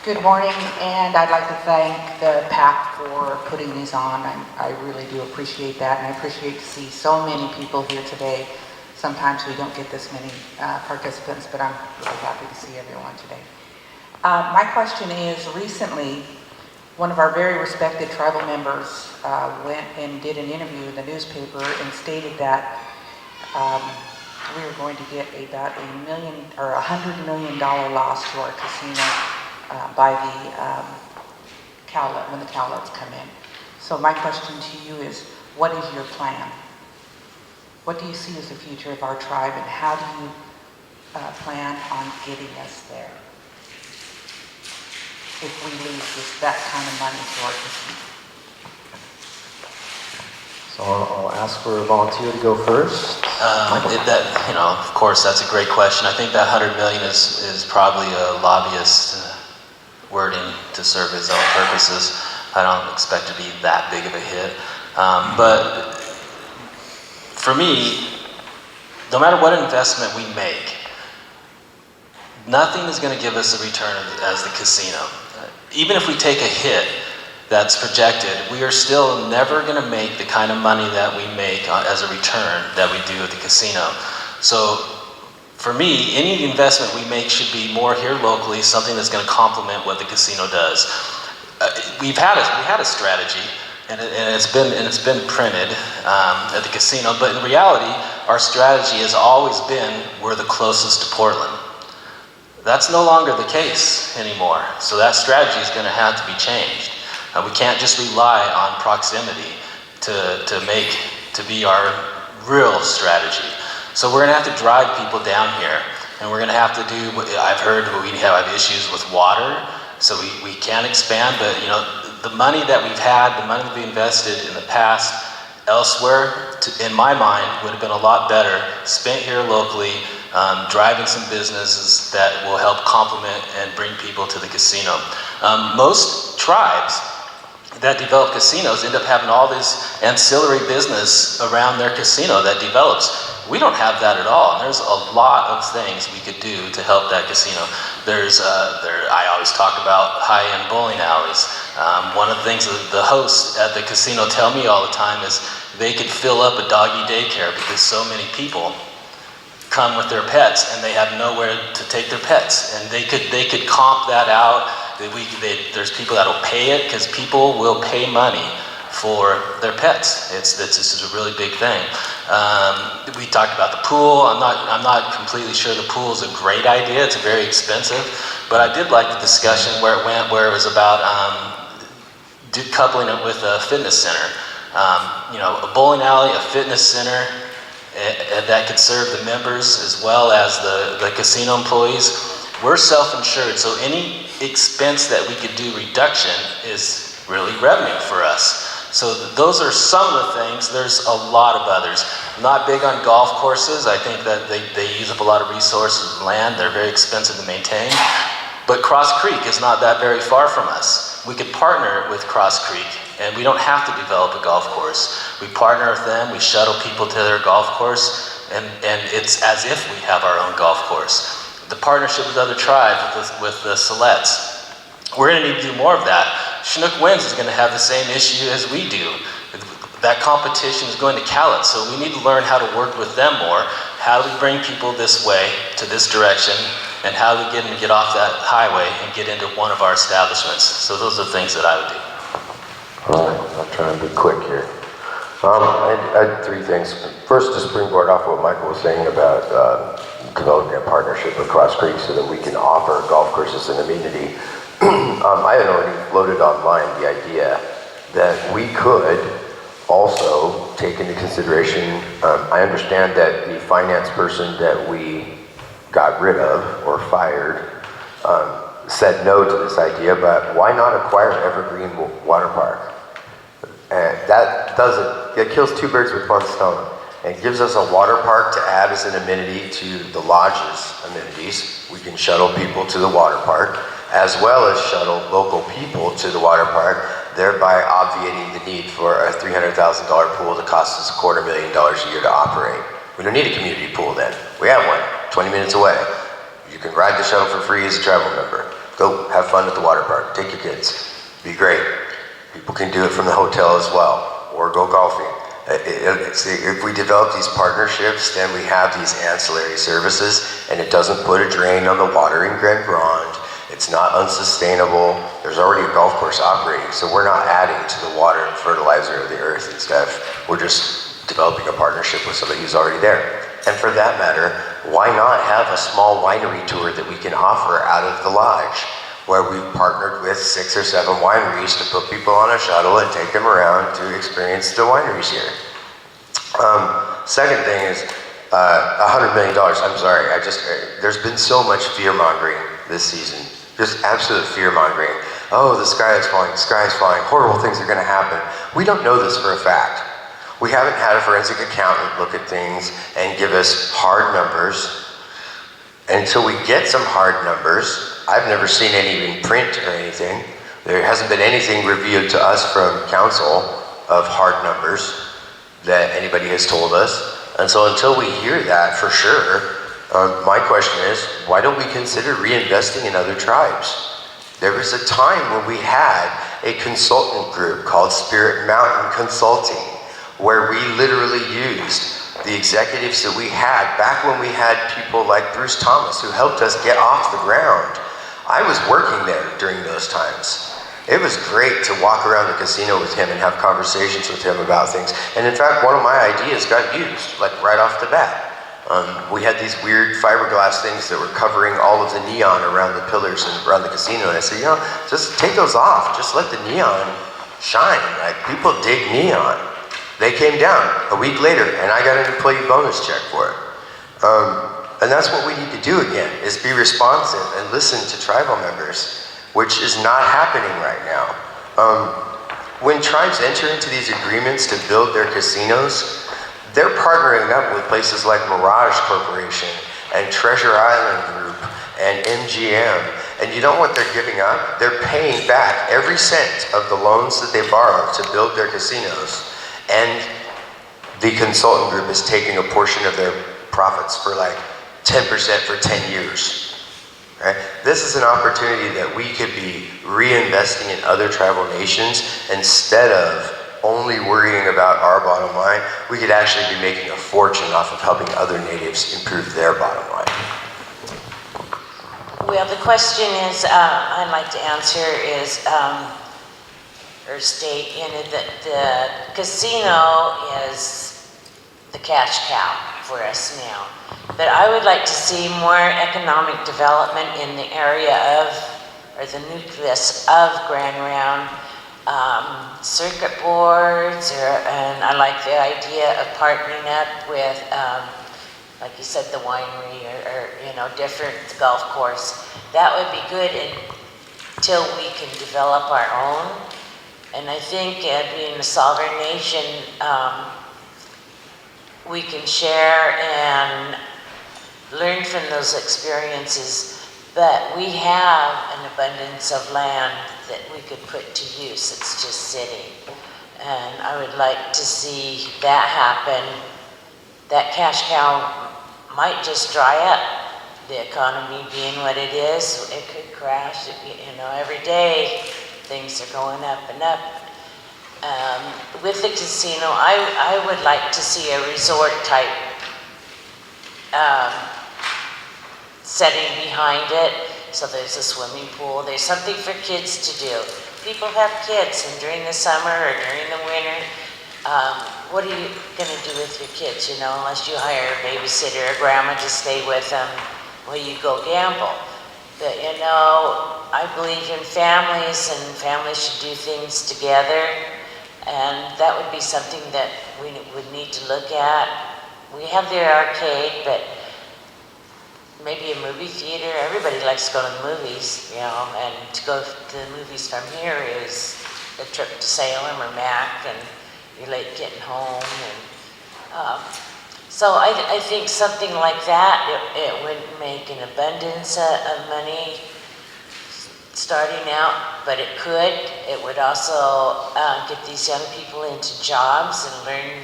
Good morning, and I'd like to thank the PAC for putting these on. I really do appreciate that, and I appreciate to see so many people here today. Sometimes we don't get this many participants, but I'm really happy to see everyone today. My question is, recently, one of our very respected tribal members went and did an interview in the newspaper and stated that we were going to get about $100 million loss to our casino by the Cowlitz, when the Cowlitz come in. So my question to you is, what is your plan? What do you see as the future of our tribe, and how do you plan on getting us there if we lose that kind of money to our casino? So I'll ask for a volunteer to go first. Of course, that's a great question. I think that $100 million is probably a lobbyist wording to serve his own purposes. I don't expect to be that big of a hit. But for me, no matter what investment we make, nothing is going to give us a return as the casino. Even if we take a hit that's projected, we are still never going to make the kind of money that we make as a return that we do at the casino. So for me, any investment we make should be more here locally, something that's going to complement what the casino does. We had a strategy, and it's been printed at the casino. But in reality, our strategy has always been we're the closest to Portland. That's no longer the case anymore. So that strategy is going to have to be changed. We can't just rely on proximity to be our real strategy. So we're going to have to drive people down here, and we're going to have to do. I've heard we have issues with water, so we can expand. But the money that we've had, the money that we invested in the past elsewhere, in my mind, would have been a lot better spent here locally, driving some businesses that will help complement and bring people to the casino. Most tribes that develop casinos end up having all this ancillary business around their casino that develops. We don't have that at all. And there's a lot of things we could do to help that casino. I always talk about high-end bowling alleys. One of the things that the hosts at the casino tell me all the time is they could fill up a doggy daycare because so many people come with their pets and they have nowhere to take their pets. And they could comp that out. There's people that will pay it, because people will pay money for their pets. This is a really big thing. We talked about the pool. I'm not completely sure the pool is a great idea. It's very expensive, but I did like the discussion where it was about coupling it with a fitness center. A bowling alley, a fitness center that could serve the members as well as the casino employees. We're self-insured, so any expense that we could do reduction is really revenue for us. So those are some of the things. There's a lot of others. I'm not big on golf courses. I think that they use up a lot of resources and land. They're very expensive to maintain. But Cross Creek is not that very far from us. We could partner with Cross Creek, and we don't have to develop a golf course. We partner with them, we shuttle people to their golf course, and it's as if we have our own golf course. The partnership with other tribes, with the Siletz. We're going to need to do more of that. Chinook Winds is going to have the same issue as we do. That competition is going to Cowlitz, so we need to learn how to work with them more. How do we bring people this way, to this direction, and how do we get them to get off that highway and get into one of our establishments? So those are things that I would do. All right, I'll try and be quick here. I had three things. First, to springboard off what Michael was saying about developing a partnership with Cross Creek so that we can offer golf courses and amenity. I had already floated online the idea that we could also take into consideration, I understand that the finance person that we got rid of or fired said no to this idea, but why not acquire Evergreen Water Park? And it kills two birds with one stone. It gives us a water park to add as an amenity to the lodge's amenities. We can shuttle people to the water park, as well as shuttle local people to the water park, thereby obviating the need for a $300,000 pool that costs us $250,000 a year to operate. We don't need a community pool then. We have one, 20 minutes away. You can ride the shuttle for free as a travel member. Go have fun at the water park. Take your kids. Be great. People can do it from the hotel as well, or go golfing. If we develop these partnerships, then we have these ancillary services, and it doesn't put a drain on the water in Grand Ronde. It's not unsustainable. There's already a golf course operating, so we're not adding to the water and fertilizer of the earth and stuff. We're just developing a partnership with somebody who's already there. And for that matter, why not have a small winery tour that we can offer out of the lodge, where we've partnered with 6 or 7 wineries to put people on a shuttle and take them around to experience the wineries here. Second thing is $100 million. I'm sorry, there's been so much fear-mongering this season. Just absolute fear-mongering. Oh, the sky is falling, horrible things are gonna happen. We don't know this for a fact. We haven't had a forensic accountant look at things and give us hard numbers. And until we get some hard numbers, I've never seen any in print or anything. There hasn't been anything revealed to us from council of hard numbers that anybody has told us. And so until we hear that for sure, my question is, why don't we consider reinvesting in other tribes? There was a time when we had a consultant group called Spirit Mountain Consulting, where we literally used the executives that we had back when we had people like Bruce Thomas who helped us get off the ground. I was working there during those times. It was great to walk around the casino with him and have conversations with him about things. And in fact, one of my ideas got used, like right off the bat. We had these weird fiberglass things that were covering all of the neon around the pillars and around the casino. And I said, just take those off. Just let the neon shine. Like, people dig neon. They came down a week later, and I got an employee bonus check for it. And that's what we need to do again, is be responsive and listen to tribal members, which is not happening right now. When tribes enter into these agreements to build their casinos, they're partnering up with places like Mirage Corporation and Treasure Island Group and MGM. And you know what they're giving up? They're paying back every cent of the loans that they borrowed to build their casinos. And the consultant group is taking a portion of their profits for like 10% for 10 years. Right? This is an opportunity that we could be reinvesting in other tribal nations instead of only worrying about our bottom line. We could actually be making a fortune off of helping other natives improve their bottom line. Well, the question is, I'd like to answer is, or state, that the casino is the cash cow for us now. But I would like to see more economic development in the area of, or the nucleus of Grand Round, circuit boards, and I like the idea of partnering up with, like you said, the winery or different golf course. That would be good until we can develop our own. And I think being a sovereign nation, we can share and learn from those experiences, but we have an abundance of land that we could put to use. It's just sitting. And I would like to see that happen. That cash cow might just dry up. The economy being what it is, it could crash. Every day things are going up and up. With the casino, I would like to see a resort type setting behind it. So there's a swimming pool, there's something for kids to do. People have kids, and during the summer or during the winter, what are you gonna do with your kids, unless you hire a babysitter or grandma to stay with them, well, you go gamble. But I believe in families, and families should do things together, and that would be something that we would need to look at. We have the arcade, but maybe a movie theater. Everybody likes to go to the movies, and to go to the movies from here is a trip to Salem or Mac, and you're late getting home. And so I think something like that, it wouldn't make an abundance of money starting out, but it could. It would also get these young people into jobs and learn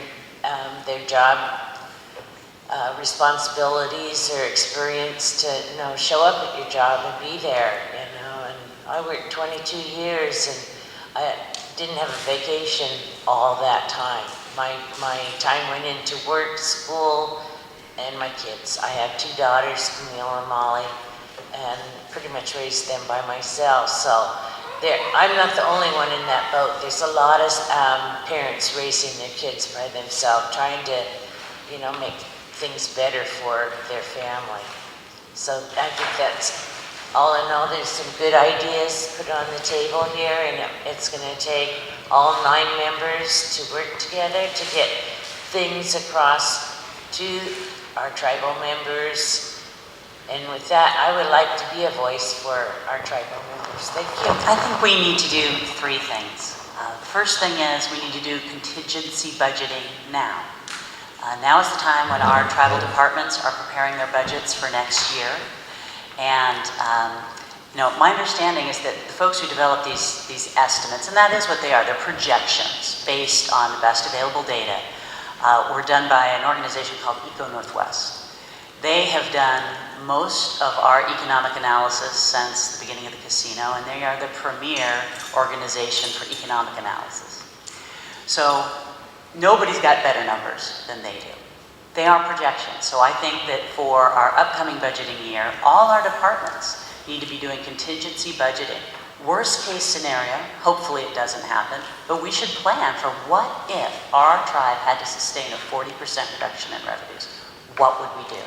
their job responsibilities or experience to show up at your job and be there, I worked 22 years and I didn't have a vacation all that time. My time went into work, school, and my kids. I have 2 daughters, Camille and Molly, and pretty much raised them by myself. So I'm not the only one in that boat. There's a lot of parents raising their kids by themselves, trying to, make things better for their family. So I think that's, all in all, there's some good ideas put on the table here, and it's going to take all 9 members to work together to get things across to our tribal members. And with that, I would like to be a voice for our tribal members. Thank you. I think we need to do 3 things. The first thing is we need to do contingency budgeting now. Now is the time when our tribal departments are preparing their budgets for next year. And my understanding is that the folks who develop these estimates, and that is what they are, they're projections based on the best available data, were done by an organization called Eco Northwest. They have done most of our economic analysis since the beginning of the casino, and they are the premier organization for economic analysis. So nobody's got better numbers than they do. They are projections. So I think that for our upcoming budgeting year, all our departments need to be doing contingency budgeting. Worst case scenario, hopefully it doesn't happen, but we should plan for what if our tribe had to sustain a 40% reduction in revenues. What would we do?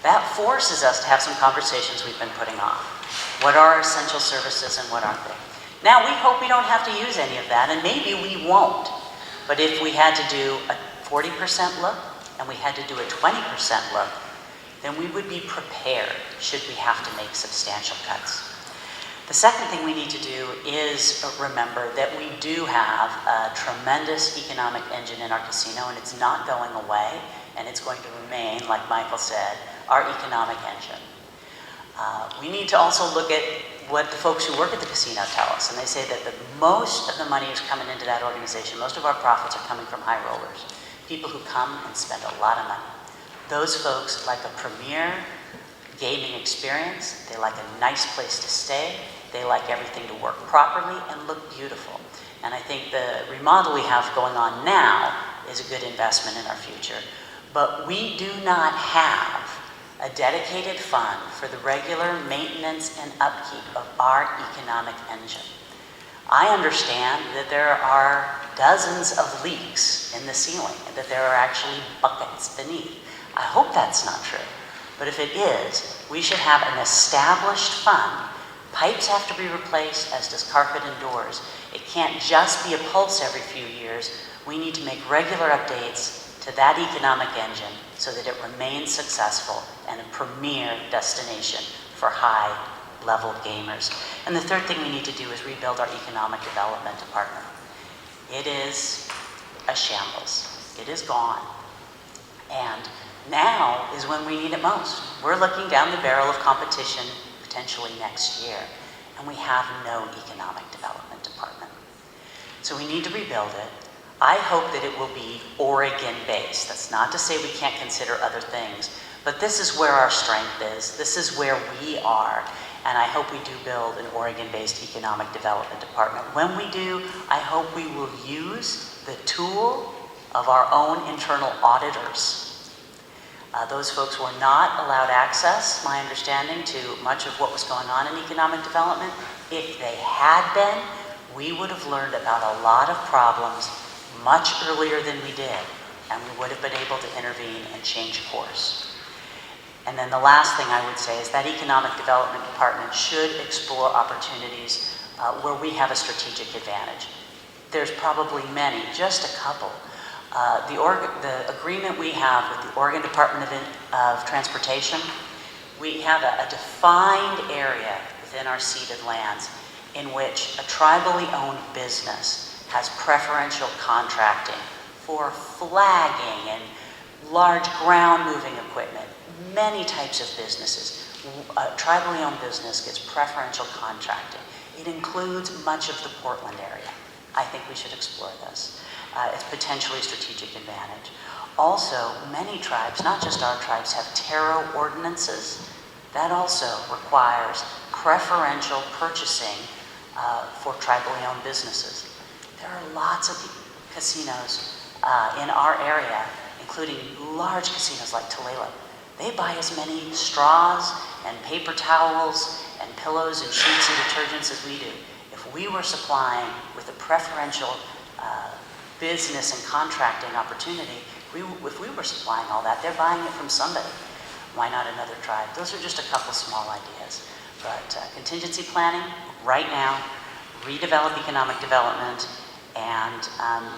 That forces us to have some conversations we've been putting off. What are our essential services and what aren't they? Now, we hope we don't have to use any of that, and maybe we won't. But if we had to do a 40% look, and we had to do a 20% look, then we would be prepared should we have to make substantial cuts. The second thing we need to do is remember that we do have a tremendous economic engine in our casino, and it's not going away, and it's going to remain, like Michael said, our economic engine. We need to also look at what the folks who work at the casino tell us, and they say that most of the money is coming into that organization. Most of our profits are coming from high rollers, people who come and spend a lot of money. Those folks like a premier gaming experience. They like a nice place to stay. They like everything to work properly and look beautiful. And I think the remodel we have going on now is a good investment in our future. But we do not have a dedicated fund for the regular maintenance and upkeep of our economic engine. I understand that there are dozens of leaks in the ceiling and that there are actually buckets beneath. I hope that's not true. But if it is, we should have an established fund. Pipes have to be replaced, as does carpet and doors. It can't just be a pulse every few years. We need to make regular updates to that economic engine so that it remains successful and a premier destination for high-level gamers. And the third thing we need to do is rebuild our economic development department. It is a shambles. It is gone. And now is when we need it most. We're looking down the barrel of competition potentially next year, and we have no economic development department. So we need to rebuild it. I hope that it will be Oregon-based. That's not to say we can't consider other things, but this is where our strength is. This is where we are, and I hope we do build an Oregon-based economic development department. When we do, I hope we will use the tool of our own internal auditors. Those folks were not allowed access, my understanding, to much of what was going on in economic development. If they had been, we would have learned about a lot of problems much earlier than we did, and we would have been able to intervene and change course. And then the last thing I would say is that economic development department should explore opportunities where we have a strategic advantage. There's probably many, just a couple. The agreement we have with the Oregon Department of Transportation, we have a defined area within our ceded lands in which a tribally owned business has preferential contracting for flagging and large ground moving equipment, many types of businesses. A tribally owned business gets preferential contracting. It includes much of the Portland area. I think we should explore this. It's potentially a strategic advantage. Also, many tribes, not just our tribes, have taro ordinances. That also requires preferential purchasing for tribally owned businesses. There are lots of casinos in our area, including large casinos like Tulalip. They buy as many straws and paper towels and pillows and sheets and detergents as we do. If we were supplying with a preferential business and contracting opportunity, if we were supplying all that, they're buying it from somebody. Why not another tribe? Those are just a couple small ideas. But contingency planning, right now, redevelop economic development, and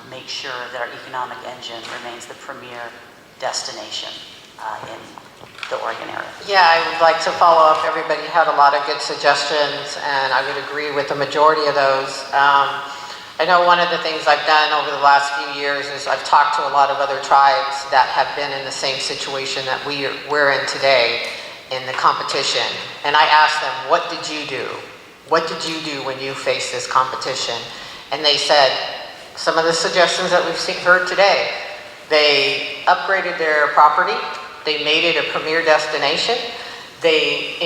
make sure that our economic engine remains the premier destination in the Oregon area. Yeah, I would like to follow up. Everybody had a lot of good suggestions, and I would agree with the majority of those. I know one of the things I've done over the last few years is I've talked to a lot of other tribes that have been in the same situation that we're in today in the competition. And I asked them, what did you do? What did you do when you faced this competition? And they said, some of the suggestions that we've heard today, they upgraded their property, they made it a premier destination, they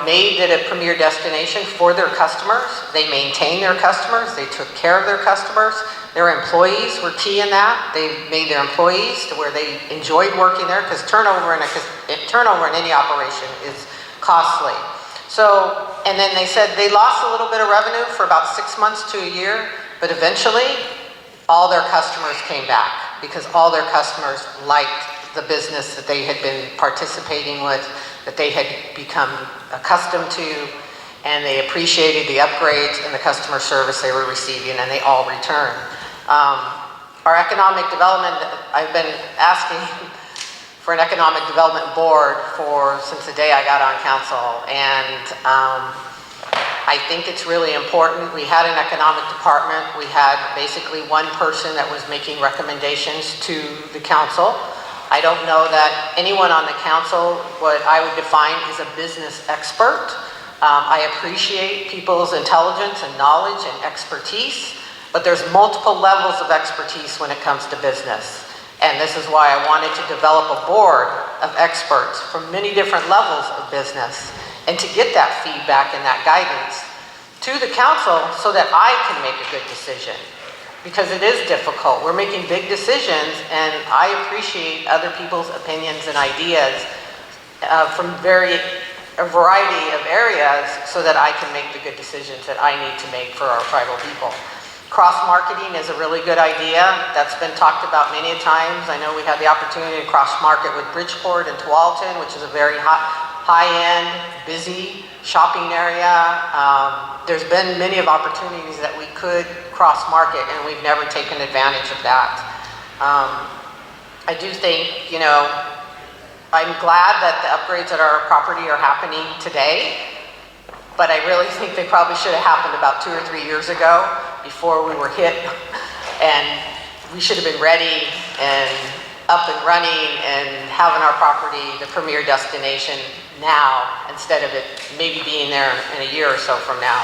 made it a premier destination for their customers. They maintained their customers. They took care of their customers. Their employees were key in that. They made their employees to where they enjoyed working there, because turnover in any operation is costly. So, and then they said they lost a little bit of revenue for about 6 months to a year, but eventually all their customers came back because all their customers liked the business that they had been participating with, that they had become accustomed to, and they appreciated the upgrades and the customer service they were receiving, and they all returned. Our economic development, I've been asking for an economic development board since the day I got on council, and I think it's really important. We had an economic department. We had basically one person that was making recommendations to the council. I don't know that anyone on the council, what I would define is a business expert. I appreciate people's intelligence and knowledge and expertise, but there's multiple levels of expertise when it comes to business. And this is why I wanted to develop a board of experts from many different levels of business, and to get that feedback and that guidance to the council so that I can make a good decision. Because it is difficult. We're making big decisions, and I appreciate other people's opinions and ideas from a variety of areas so that I can make the good decisions that I need to make for our tribal people. Cross-marketing is a really good idea. That's been talked about many times. I know we had the opportunity to cross-market with Bridgeport and Tualatin, which is a very high-end, busy shopping area. There's been many of opportunities that we could cross-market, and we've never taken advantage of that. I do think, I'm glad that the upgrades at our property are happening today, but I really think they probably should have happened about 2 or 3 years ago before we were hit, and we should have been ready and up and running and having our property the premier destination now, instead of it maybe being there in a year or so from now.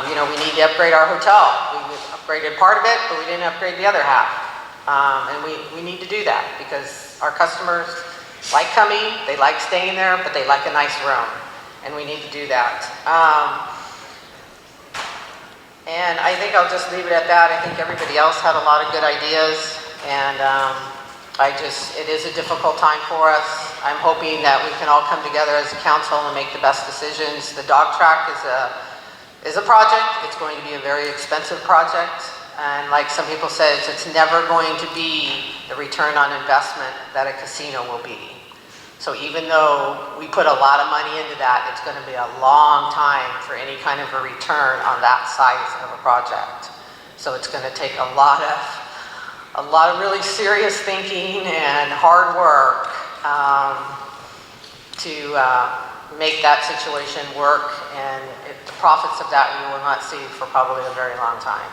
We need to upgrade our hotel. We upgraded part of it, but we didn't upgrade the other half. And we need to do that because our customers like coming, they like staying there, but they like a nice room. And we need to do that. And I think I'll just leave it at that. I think everybody else had a lot of good ideas, and it is a difficult time for us. I'm hoping that we can all come together as a council and make the best decisions. The dog track is a project. It's going to be a very expensive project, and like some people said, it's never going to be the return on investment that a casino will be. So even though we put a lot of money into that, it's going to be a long time for any kind of a return on that size of a project. So it's going to take a lot of really serious thinking and hard work to make that situation work, and the profits of that we will not see for probably a very long time.